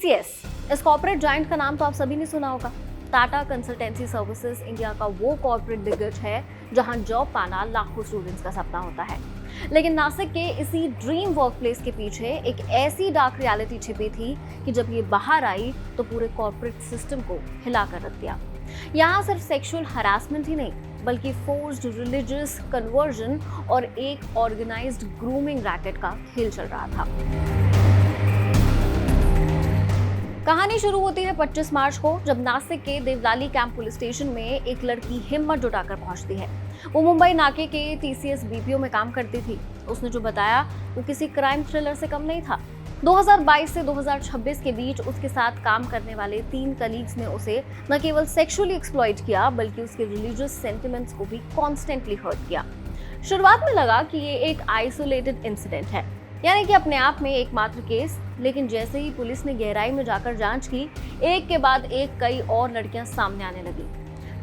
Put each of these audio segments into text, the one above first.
TCS, इस corporate giant का नाम तो आप सभी ने सुना होगा। टाटा कंसल्टेंसी सर्विसेज इंडिया का वो कॉर्पोरेट दिग्गज है जहां जॉब पाना लाखों स्टूडेंट्स का सपना होता है। लेकिन नासिक के इसी ड्रीम वर्कप्लेस के पीछे एक ऐसी डार्क रियलिटी छिपी थी कि जब ये बाहर आई तो पूरे कॉर्पोरेट सिस्टम को हिला कर रख दिया। यहाँ सिर्फ सेक्सुअल हरासमेंट ही नहीं बल्कि फोर्स्ड रिलीजियस कन्वर्जन और एक ऑर्गेनाइज्ड ग्रूमिंग रैकेट का खेल चल रहा था। कहानी शुरू होती है 25 मार्च को, जब नासिक के देवलाली कैंप पुलिस स्टेशन में एक लड़की हिम्मत जुटाकर पहुंचती है। वो मुंबई नाके के टीसीएस बीपीओ में काम करती थी। उसने जो बताया वो किसी क्राइम थ्रिलर से कम नहीं था। 2022 से 2026 के बीच उसके साथ काम करने वाले 3 कलीग्स ने उसे न केवल सेक्सुअली एक्सप्लॉइट किया बल्कि उसके रिलीजियस सेंटिमेंट्स को भी कॉन्स्टेंटली हर्ट किया। शुरुआत में लगा कि ये एक आइसोलेटेड इंसिडेंट है, यानी कि अपने आप में एकमात्र केस, लेकिन जैसे ही पुलिस ने गहराई में जाकर जांच की, एक के बाद एक कई और लड़कियां सामने आने लगी।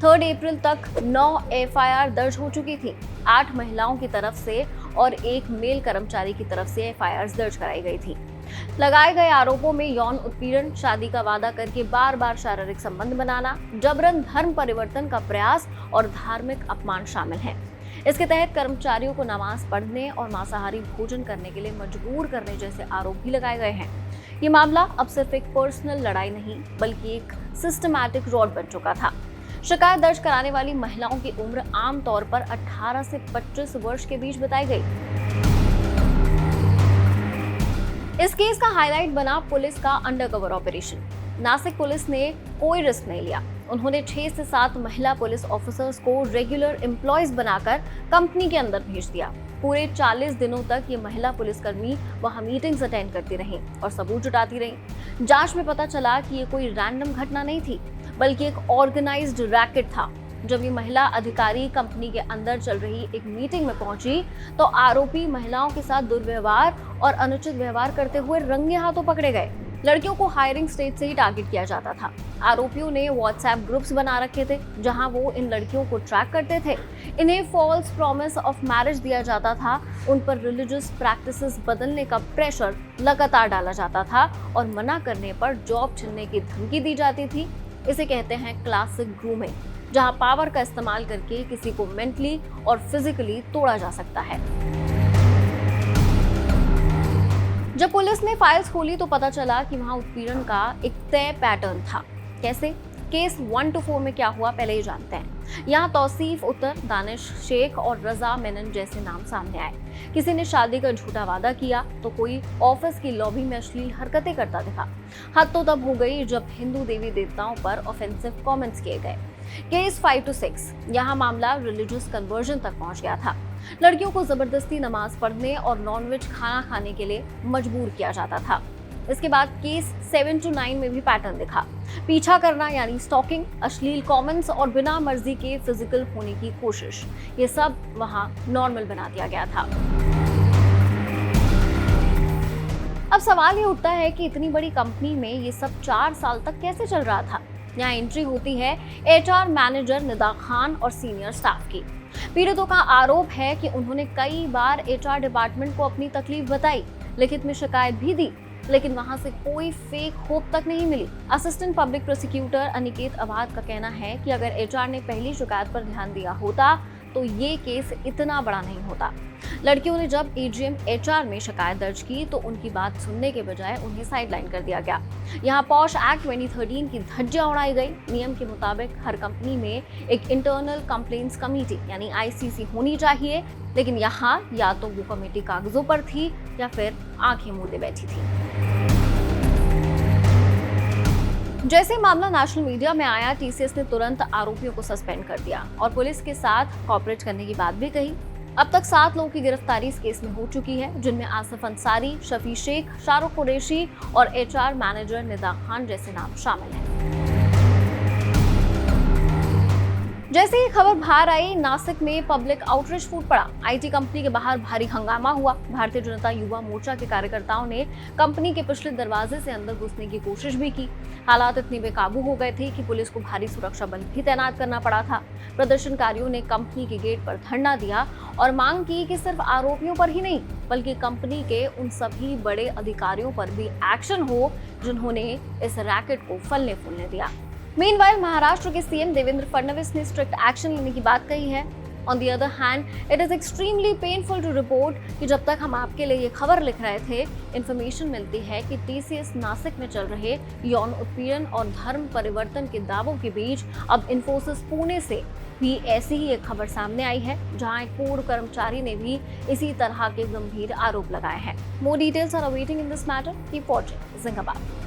3 अप्रैल तक 9 एफआईआर दर्ज हो चुकी थी। 8 महिलाओं की तरफ से और 1 मेल कर्मचारी की तरफ से एफआईआर दर्ज कराई गई थी। लगाए गए आरोपों में यौन उत्पीड़न, शादी का वादा करके बार बार शारीरिक संबंध बनाना, जबरन धर्म परिवर्तन का प्रयास और धार्मिक अपमान शामिल हैं। इसके तहत कर्मचारियों को नमाज पढ़ने और मांसाहारी भोजन करने के लिए मजबूर करने जैसे आरोप भी लगाए गए हैं। ये मामला अब सिर्फ एक पर्सनल लड़ाई नहीं बल्कि एक सिस्टमैटिक रॉड बन चुका था। शिकायत दर्ज कराने वाली महिलाओं की उम्र आमतौर पर 18 से 25 वर्ष के बीच बताई गई। इस केस का हाईलाइट बना पुलिस का अंडरकवर ऑपरेशन। नासिक पुलिस ने कोई रिस्क नहीं लिया। उन्होंने 6 से 7 महिला पुलिस ऑफिसर्स को रेगुलर एम्प्लॉयज बनाकर कंपनी के अंदर भेज दिया। पूरे 40 दिनों तक ये महिला पुलिसकर्मी वहां मीटिंग्स अटेंड करती रहीं और सबूत जुटाती रहीं। जांच में पता चला कि ये कोई रैंडम घटना नहीं थी बल्कि एक ऑर्गेनाइज्ड रैकेट था। जब ये महिला अधिकारी कंपनी के अंदर चल रही एक मीटिंग में पहुंची तो आरोपी महिलाओं के साथ दुर्व्यवहार और अनुचित व्यवहार करते हुए रंगे हाथों पकड़े गए। लड़कियों को हायरिंग स्टेज से ही टारगेट किया जाता था। आरोपियों ने व्हाट्सएप ग्रुप्स बना रखे थे जहां वो इन लड़कियों को ट्रैक करते थे। इन्हें फॉल्स प्रॉमिस ऑफ मैरिज दिया जाता था। उन पर रिलीजियस प्रैक्टिसेस बदलने का प्रेशर लगातार डाला जाता था और मना करने पर जॉब छीनने की धमकी दी जाती थी। इसे कहते हैं क्लासिक ग्रूमिंग, जहां पावर का इस्तेमाल करके किसी को मेंटली और फिजिकली तोड़ा जा सकता है। जब पुलिस ने फाइल्स खोली तो पता चला कि वहां उत्पीड़न का एक तय पैटर्न था। कैसे? केस 1 to 4 में क्या हुआ पहले ही जानते हैं। यहाँ तौसीफ उत्तर, दानिश शेख और रजा मेनन जैसे नाम सामने आए। किसी ने शादी का झूठा वादा किया तो कोई ऑफिस की लॉबी में अश्लील हरकतें करता दिखा। हद तो तब हो गई जब हिंदू देवी देवताओं पर ऑफेंसिव कमेंट्स किए गए। केस 5 to 6, यहाँ मामला रिलीजियस कन्वर्जन तक पहुंच गया था। लड़कियों को जबरदस्ती नमाज पढ़ने और नॉनवेज खाना खाने के लिए मजबूर किया जाता था। इसके बाद केस 7 to 9 में भी पैटर्न दिखा। पीछा करना यानी स्टॉकिंग, अश्लील कमेंट्स और बिना मर्जी के फिजिकल होने की कोशिश, ये सब वहां नॉर्मल बना दिया गया था। अब सवाल ये उठता है कि इतनी बड़ी कंपनी में ये सब 4 साल तक कैसे चल रहा था। यहाँ एंट्री होती है एचआर मैनेजर निदा खान और सीनियर स्टाफ की। पीड़ितों का आरोप है कि उन्होंने कई बार एचआर डिपार्टमेंट को अपनी तकलीफ बताई, लिखित में शिकायत भी दी, लेकिन वहां से कोई फेक होप तक नहीं मिली। असिस्टेंट पब्लिक प्रोसिक्यूटर अनिकेत अवाद का कहना है कि अगर एचआर ने पहली शिकायत पर ध्यान दिया होता तो ये केस इतना बड़ा नहीं होता। लड़कियों ने जब एजीएम एचआर में शिकायत दर्ज की तो उनकी बात सुनने के बजाय उन्हें साइडलाइन कर दिया गया। यहाँ पॉश एक्ट 2013 की धज्जियां उड़ाई गई। नियम के मुताबिक हर कंपनी में एक इंटरनल कंप्लेंट्स कमेटी यानी आईसीसी होनी चाहिए, लेकिन यहाँ या तो वो कमेटी कागजों पर थी या फिर आंखें मूंदे बैठी थी। जैसे ही मामला नेशनल मीडिया में आया, टीसीएस ने तुरंत आरोपियों को सस्पेंड कर दिया और पुलिस के साथ कोऑपरेट करने की बात भी कही। अब तक 7 लोगों की गिरफ्तारी इस केस में हो चुकी है, जिनमें आसिफ अंसारी, शफी शेख, शाहरुख कुरैशी और एचआर मैनेजर निदा खान जैसे नाम शामिल हैं। जैसे ही खबर बाहर आई, नासिक में पब्लिक आउटरीच फूट पड़ा। आईटी कंपनी के बाहर भारी हंगामा हुआ। भारतीय जनता युवा मोर्चा के कार्यकर्ताओं ने कंपनी के पिछले दरवाजे से अंदर घुसने की कोशिश भी की। हालात इतने बेकाबू हो गए थे कि पुलिस को भारी सुरक्षा बल भी तैनात करना पड़ा था। प्रदर्शनकारियों ने कंपनी के गेट पर धरना दिया और मांग की कि सिर्फ आरोपियों पर ही नहीं, बल्कि कंपनी के उन सभी बड़े अधिकारियों पर भी एक्शन हो जिन्होंने इस रैकेट को फलने फूलने दिया। मीनवाइल महाराष्ट्र के सीएम देवेंद्र फडणवीस ने स्ट्रिक्ट एक्शन लेने की बात कही है। On the other hand, it is extremely painful to report कि जब तक हम आपके लिए ये खबर लिख रहे थे, इंफॉर्मेशन मिलती है कि टीसीएस नासिक में चल रहे यौन उत्पीड़न और धर्म परिवर्तन के दावों के बीच अब इन्फोसिस पुणे से भी ऐसी ही एक खबर सामने आई है, जहां एक पूर्व कर्मचारी ने भी इसी तरह के गंभीर आरोप लगाए हैं। More details are awaiting in this matter. Keep watching जिंगाबाद।